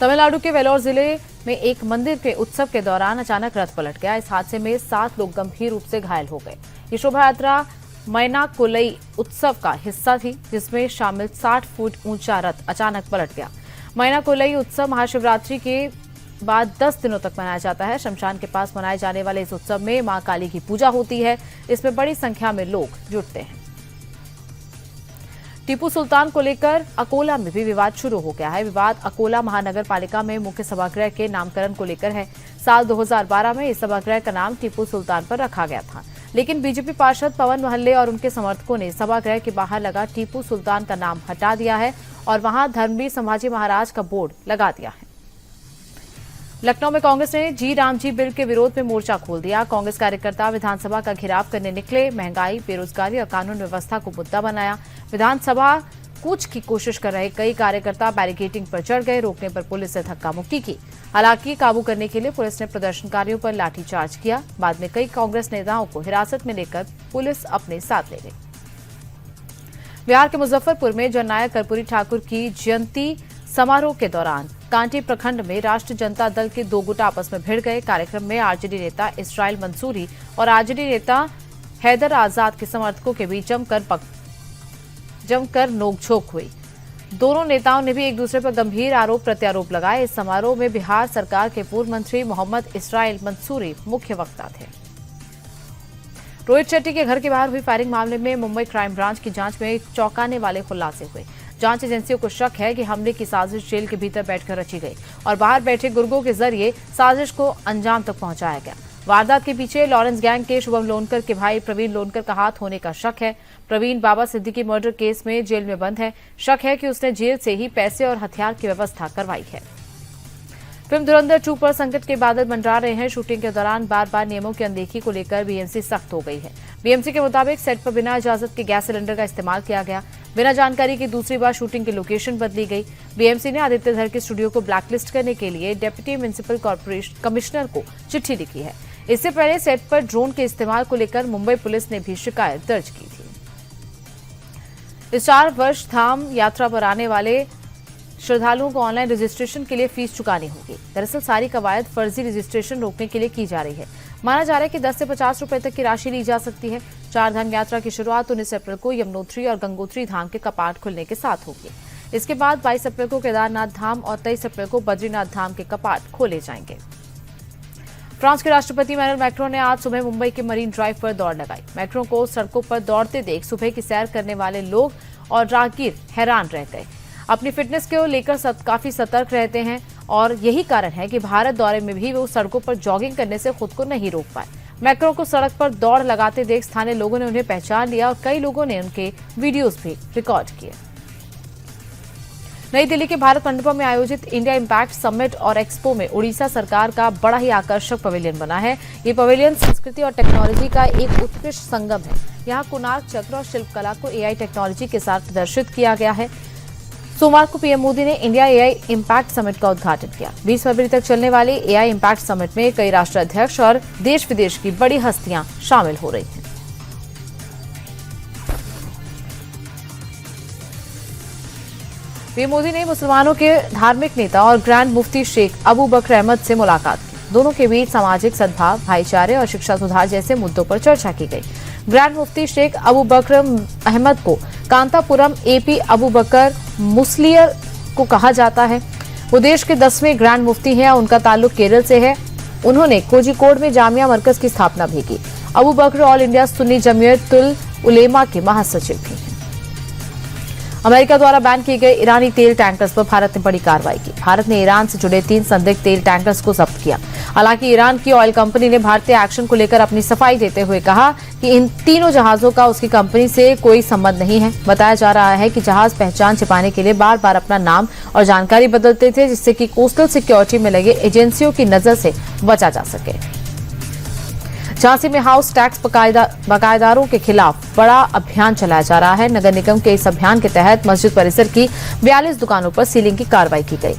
तमिलनाडु के वेलोर जिले में एक मंदिर के उत्सव के दौरान अचानक रथ पलट गया। इस हादसे में 7 लोग गंभीर रूप से घायल हो गए। ये शोभा यात्रा मैनाकोलई उत्सव का हिस्सा थी, जिसमें शामिल 60 फुट ऊंचा रथ अचानक पलट गया। मैनाकोलई उत्सव महाशिवरात्रि के बाद 10 दिनों तक मनाया जाता है। शमशान के पास मनाए जाने वाले इस उत्सव में मां काली की पूजा होती है। इसमें बड़ी संख्या में लोग जुटते हैं। टीपू सुल्तान को लेकर अकोला में भी विवाद शुरू हो गया है। विवाद अकोला महानगर पालिका में मुख्य सभागृह के नामकरण को लेकर है। साल 2012 में इस सभागृह का नाम टीपू सुल्तान पर रखा गया था, लेकिन बीजेपी पार्षद पवन महल्ले और उनके समर्थकों ने सभागृह के बाहर लगा टीपू सुल्तान का नाम हटा दिया है और वहां धर्मवीर संभाजी महाराज का बोर्ड लगा दिया है। लखनऊ में कांग्रेस ने जी राम जी बिल के विरोध में मोर्चा खोल दिया। कांग्रेस कार्यकर्ता विधानसभा का घेराव करने निकले। महंगाई, बेरोजगारी और कानून व्यवस्था को मुद्दा बनाया। विधानसभा कूच की कोशिश कर रहे कई कार्यकर्ता बैरिकेडिंग पर चढ़ गए। रोकने पर पुलिस ने धक्का मुक्की की। हालांकि काबू करने के लिए पुलिस ने प्रदर्शनकारियों पर लाठीचार्ज किया। बाद में कई कांग्रेस नेताओं को हिरासत में लेकर पुलिस अपने साथ ले गई। बिहार के मुजफ्फरपुर में जननायक कर्पूरी ठाकुर की जयंती समारोह के दौरान कांटी प्रखंड में राष्ट्रीय जनता दल के 2 गुट आपस में भिड़ गए। कार्यक्रम में आरजेडी नेता इसराइल मंसूरी और आरजेडी नेता हैदर आजाद के समर्थकों के बीच जमकर नोकझोंक हुई। दोनों नेताओं ने भी एक दूसरे पर गंभीर आरोप प्रत्यारोप लगाए। इस समारोह में बिहार सरकार के पूर्व मंत्री मोहम्मद इसराइल मंसूरी मुख्य वक्ता थे। रोहित शेट्टी के घर के बाहर हुई फायरिंग मामले में मुंबई क्राइम ब्रांच की जांच में चौंकाने वाले खुलासे हुए। जांच एजेंसियों को शक है कि हमले की साजिश जेल के भीतर बैठकर रची गई और बाहर बैठे गुर्गों के जरिए साजिश को अंजाम तक पहुंचाया गया। वारदात के पीछे लॉरेंस गैंग के शुभम लोनकर के भाई प्रवीण लोनकर का हाथ होने का शक है। प्रवीण बाबा सिद्दीकी मर्डर केस में जेल में बंद है। शक है कि उसने जेल से ही पैसे और हथियार की व्यवस्था करवाई है। फिल्म धुरंधर 2 पर संकट के बादल मंडरा रहे हैं। शूटिंग के दौरान बार बार नियमों की अनदेखी को लेकर बीएमसी सख्त हो गई है। बीएमसी के मुताबिक सेट पर बिना इजाजत के गैस सिलेंडर का इस्तेमाल किया गया। बिना जानकारी की दूसरी बार शूटिंग की लोकेशन बदली गई। बीएमसी ने आदित्य धर के स्टूडियो को ब्लैकलिस्ट करने के लिए डिप्टी म्युनिसिपल कॉर्पोरेशन कमिश्नर को चिट्ठी लिखी है। इससे पहले सेट पर ड्रोन के इस्तेमाल को लेकर मुंबई पुलिस ने भी शिकायत दर्ज की थी। इस 4 वर्ष धाम यात्रा पर आने वाले श्रद्धालुओं को ऑनलाइन रजिस्ट्रेशन के लिए फीस चुकानी होगी। दरअसल सारी कवायद फर्जी रजिस्ट्रेशन रोकने के लिए की जा रही है। माना जा रहा है कि 10 से 50 रुपए तक की राशि ली जा सकती है। 4 धाम यात्रा की शुरुआत 19 अप्रैल को यमुनोत्री और गंगोत्री धाम के कपाट खुलने के साथ होगी। इसके बाद 22 अप्रैल को केदारनाथ धाम और 23 अप्रैल को बद्रीनाथ धाम के कपाट खोले जाएंगे। फ्रांस के राष्ट्रपति इमैनुअल मैक्रों ने आज सुबह मुंबई के मरीन ड्राइव पर दौड़ लगाई। मैक्रों को सड़कों पर दौड़ते देख सुबह की सैर करने वाले लोग और राहगीर हैरान रह गए। अपनी फिटनेस को लेकर काफी सतर्क रहते हैं और यही कारण है कि भारत दौरे में भी वो सड़कों पर जॉगिंग करने से खुद को नहीं रोक पाए। मैक्रों को सड़क पर दौड़ लगाते देख स्थानीय लोगों ने उन्हें पहचान लिया और कई लोगों ने उनके वीडियोस भी रिकॉर्ड किए। नई दिल्ली के भारत मंडपम में आयोजित इंडिया इम्पैक्ट समिट और एक्सपो में उड़ीसा सरकार का बड़ा ही आकर्षक पवेलियन बना है। ये पवेलियन संस्कृति और टेक्नोलॉजी का एक उत्कृष्ट संगम है। यहाँ कोणार्क चक्र और शिल्पकला को एआई टेक्नोलॉजी के साथ प्रदर्शित किया गया है। सोमवार को पीएम मोदी ने इंडिया एआई इम्पैक्ट समिट का उद्घाटन किया। 20 फरवरी तक चलने वाले एआई इम्पैक्ट समिट में कई राष्ट्राध्यक्ष और देश विदेश की बड़ी हस्तियां शामिल हो रही हैं। पीएम मोदी ने मुसलमानों के धार्मिक नेता और ग्रैंड मुफ्ती शेख अबू बकर अहमद से मुलाकात की। दोनों के बीच सामाजिक सद्भाव, भाईचारे और शिक्षा सुधार जैसे मुद्दों पर चर्चा की गई। ग्रैंड मुफ्ती शेख अबू बकर अहमद को कांतापुरम एपी अबू बकर मुस्लियर को कहा जाता है। वो देश के 10वें ग्रैंड मुफ्ती हैं। उनका ताल्लुक केरल से है। उन्होंने कोझिकोड में जामिया मरकज की स्थापना भी की। अबू बकर ऑल इंडिया सुन्नी जमीयतुल उलेमा के महासचिव भी हैं। अमेरिका द्वारा बैन किए गए ईरानी तेल टैंकर्स पर भारत ने बड़ी कार्रवाई की। भारत ने ईरान से जुड़े 3 संदिग्ध तेल टैंकर्स को जब्त किया। हालांकि ईरान की ऑयल कंपनी ने भारतीय एक्शन को लेकर अपनी सफाई देते हुए कहा कि इन तीनों जहाजों का उसकी कंपनी से कोई संबंध नहीं है। बताया जा रहा है कि जहाज पहचान छिपाने के लिए बार बार अपना नाम और जानकारी बदलते थे, जिससे कि कोस्टल सिक्योरिटी में लगे एजेंसियों की नजर से बचा जा सके। झांसी में हाउस टैक्स बकायेदारों के खिलाफ बड़ा अभियान चलाया जा रहा है। नगर निगम के इस अभियान के तहत मस्जिद परिसर की 42 दुकानों पर सीलिंग की कार्रवाई की गई।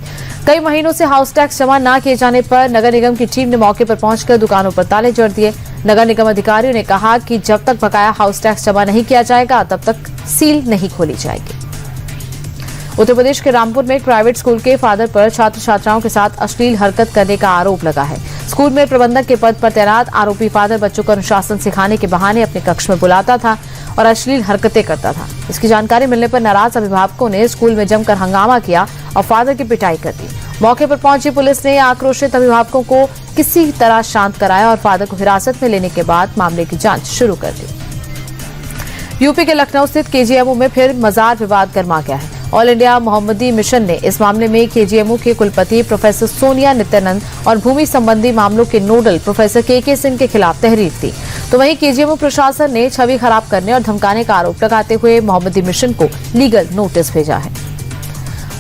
कई महीनों से हाउस टैक्स जमा न किए जाने पर नगर निगम की टीम ने मौके पर पहुंचकर दुकानों पर ताले जड़ दिए। नगर निगम अधिकारियों ने कहा कि जब तक बकाया हाउस टैक्स जमा नहीं किया जाएगा तब तक सील नहीं खोली जाएगी। उत्तर प्रदेश के रामपुर में एक प्राइवेट स्कूल के फादर पर छात्र छात्राओं के साथ अश्लील हरकत करने का आरोप लगा है। स्कूल में प्रबंधक के पद पर तैनात आरोपी फादर बच्चों को अनुशासन सिखाने के बहाने अपने कक्ष में बुलाता था और अश्लील हरकतें करता था। इसकी जानकारी मिलने पर नाराज अभिभावकों ने स्कूल में जमकर हंगामा किया और फादर की पिटाई कर दी। मौके पर पहुंची पुलिस ने आक्रोशित अभिभावकों को किसी तरह शांत कराया और फादर को हिरासत में लेने के बाद मामले की जांच शुरू कर दी। यूपी के लखनऊ स्थित केजीएमयू में फिर मजार विवाद गर्मा गया है। ऑल इंडिया मोहम्मदी मिशन ने इस मामले में केजीएमयू के कुलपति प्रोफेसर सोनिया नित्यानंद और भूमि संबंधी मामलों के नोडल प्रोफेसर के सिंह के खिलाफ तहरीर दी। तो वहीं केजीएमयू प्रशासन ने छवि खराब करने और धमकाने का आरोप लगाते हुए मोहम्मदी मिशन को लीगल नोटिस भेजा है।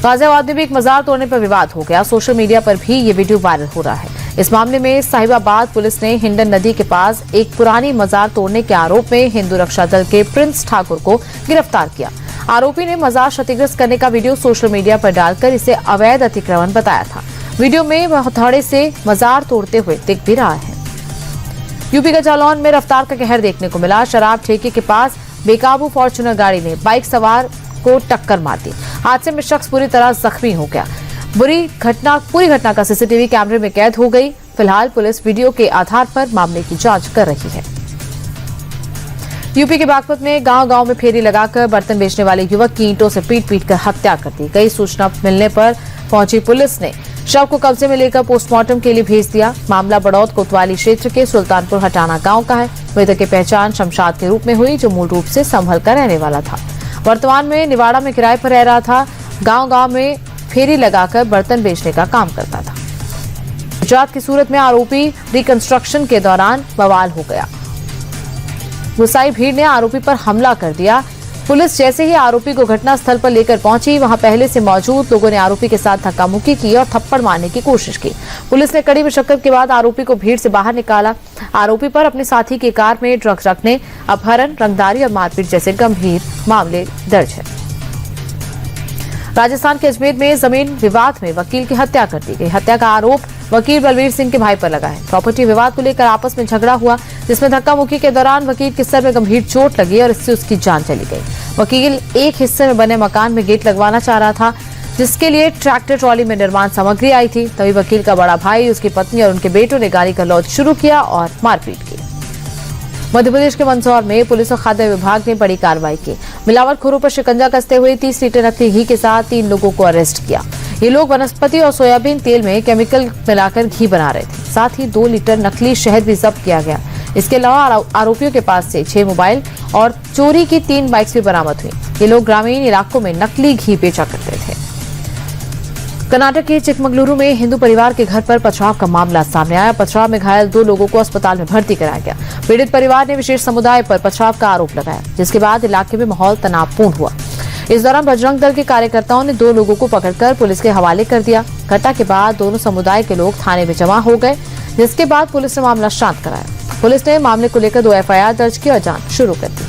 गाजियाबाद में भी एक मजार तोड़ने पर विवाद हो गया। सोशल मीडिया पर भी ये वीडियो वायरल हो रहा है। इस मामले में साहिबाबाद पुलिस ने हिंडन नदी के पास एक पुरानी मजार तोड़ने के आरोप में हिंदू रक्षा दल के प्रिंस ठाकुर को गिरफ्तार किया। आरोपी ने मजार क्षतिग्रस्त करने का वीडियो सोशल मीडिया पर डालकर इसे अवैध अतिक्रमण बताया था। वीडियो में वह हथौड़े से मजार तोड़ते हुए दिख भी रहा है। यूपी के जालौन में रफ्तार का कहर देखने को मिला। शराब ठेके के पास बेकाबू फॉर्च्यूनर गाड़ी ने बाइक सवार को टक्कर मार दी। हादसे में शख्स पूरी तरह जख्मी हो गया। पूरी घटना का सीसीटीवी कैमरे में कैद हो गई। फिलहाल पुलिस वीडियो के आधार पर मामले की जांच कर रही है। यूपी के बागपत में गांव-गांव में फेरी लगाकर बर्तन बेचने वाले युवक की ईंटों से पीट कर हत्या कर दी गई। सूचना मिलने पर पहुंची पुलिस ने शव को कब्जे में लेकर पोस्टमार्टम के लिए भेज दिया। मामला बड़ौद कोतवाली क्षेत्र के सुल्तानपुर हटाना गांव का है। मृतक की पहचान शमशाद के रूप में हुई, जो मूल रूप से संभल का रहने वाला था। वर्तमान में निवाड़ा में किराए पर रह रहा था। गांव-गांव में फेरी लगाकर बर्तन बेचने का काम करता था। गुजरात की सूरत में आरोपी रिकंस्ट्रक्शन के दौरान बवाल हो गया। गुस्साई भीड़ ने आरोपी पर हमला कर दिया। पुलिस जैसे ही आरोपी को घटनास्थल पर लेकर पहुंची, वहां पहले से मौजूद लोगों ने आरोपी के साथ धक्का-मुक्की की और थप्पड़ मारने की कोशिश की। पुलिस ने कड़ी मशक्कत के बाद आरोपी को भीड़ से बाहर निकाला। आरोपी पर अपने साथी की कार में ड्रग्स रखने, अपहरण, रंगदारी और मारपीट जैसे गंभीर मामले दर्ज है। राजस्थान के अजमेर में जमीन विवाद में वकील की हत्या कर दी गई। हत्या का आरोप वकील बलवीर सिंह के भाई पर लगा है। प्रॉपर्टी विवाद को लेकर आपस में झगड़ा हुआ, जिसमें धक्का मुक्की के दौरान वकील के सर में गंभीर चोट लगी और इससे उसकी जान चली गई। वकील एक हिस्से में बने मकान में गेट लगवाना चाह रहा था, जिसके लिए ट्रैक्टर ट्रॉली में निर्माण सामग्री आई थी। तभी वकील का बड़ा भाई, उसकी पत्नी और उनके बेटों ने गाली गलौज शुरू किया और मारपीट की। मध्य प्रदेश के मंदसौर में पुलिस और खाद्य विभाग ने बड़ी कार्रवाई की। मिलावटखोरों पर शिकंजा कसते हुए 30 लीटर नकली घी के साथ 3 लोगों को अरेस्ट किया। ये लोग वनस्पति और सोयाबीन तेल में केमिकल मिलाकर घी बना रहे थे। साथ ही 2 लीटर नकली शहद भी जब्त किया गया। इसके अलावा आरोपियों के पास से 6 मोबाइल और चोरी की 3 बाइक्स भी बरामद हुई। ये लोग ग्रामीण इलाकों में नकली घी बेचा करते थे। कर्नाटक के चिकमगलुरु में हिंदू परिवार के घर पर पथराव का मामला सामने आया। पथराव में घायल 2 लोगों को अस्पताल में भर्ती कराया गया। पीड़ित परिवार ने विशेष समुदाय पर पथराव का आरोप लगाया, जिसके बाद इलाके में माहौल तनावपूर्ण हुआ। इस दौरान बजरंग दल के कार्यकर्ताओं ने 2 लोगों को पकड़कर पुलिस के हवाले कर दिया। घटना के बाद दोनों समुदाय के लोग थाने में जमा हो गए, जिसके बाद पुलिस ने मामला शांत कराया। पुलिस ने मामले को लेकर 2 FIR दर्ज की और जांच शुरू कर दी।